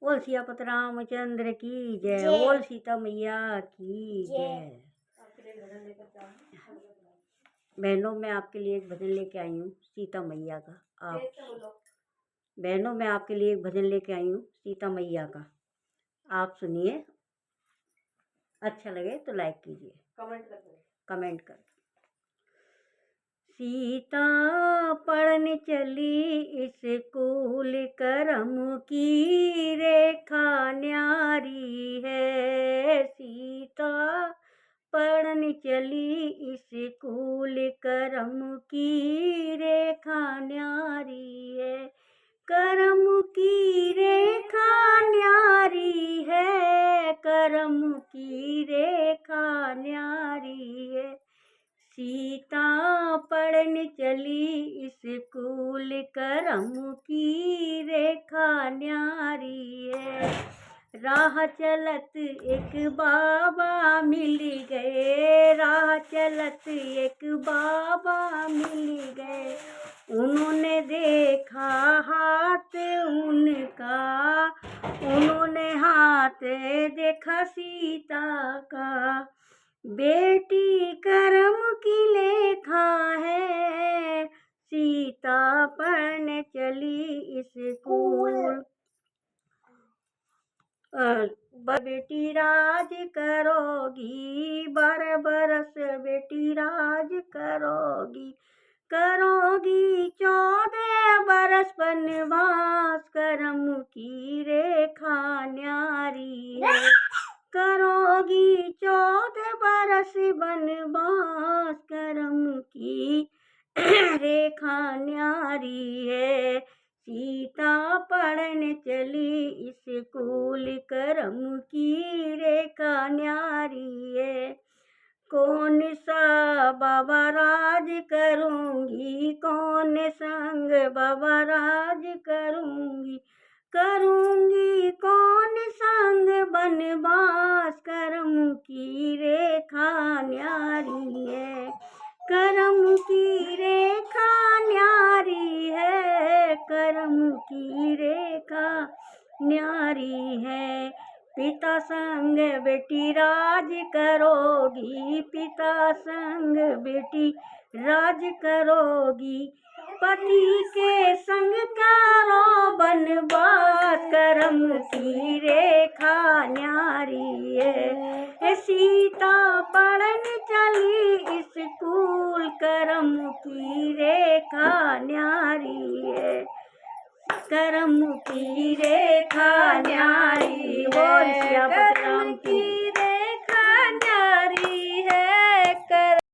बोल सियापत रामचंद्र की जय। बोल सीता मैया की जय। बहनों, मैं आपके लिए एक भजन लेके आई हूँ सीता मैया का। बहनों, मैं आपके लिए एक भजन लेके आई हूँ सीता मैया का। आप सुनिए, अच्छा लगे तो लाइक कीजिए, कमेंट कर। सीता पढ़ने चली स्कूल, करम की रेखा न्यारी है। सीता पढ़ने चली स्कूल, करम की रेखा न्यारी है। करम की रेखा न्यारी है, करम की रेखा न्यारी है। सीता पढ़ने चली स्कूल, करम की रेखा न्यारी है। राह चलत एक बाबा मिल गए, राह चलत एक बाबा मिल गए। उन्होंने देखा हाथ उनका, उन्होंने हाथ देखा सीता का। बेटी करम की लेखा है, सीता पढ़ने चली स्कूल। बेटी राज करोगी, 12 बरस बेटी राज करोगी। करोगी 14 बरस वनवास, करम की रेखा न्यारी है। करोगी 14 बरस वनवास, करम की रेखा न्यारी है। सीता पढ़ने चली स्कूल, करम की रेखा न्यारी है। कौन सा बाबा राज करूंगी, कौन संग बाबा राज करूंगी। करूंगी कौन संग बनवास, करम की रेखा न्यारी है। करम की रेखा न्यारी है, करम की रेखा न्यारी है। पिता संग बेटी राज करोगी, पिता संग बेटी राज करोगी। पति के संग करो बनवास, करम की रेखा न्यारी है। सीता पढ़ने चली स्कूल, करम की रेखा न्यारी है। करम की रेखा न्यारी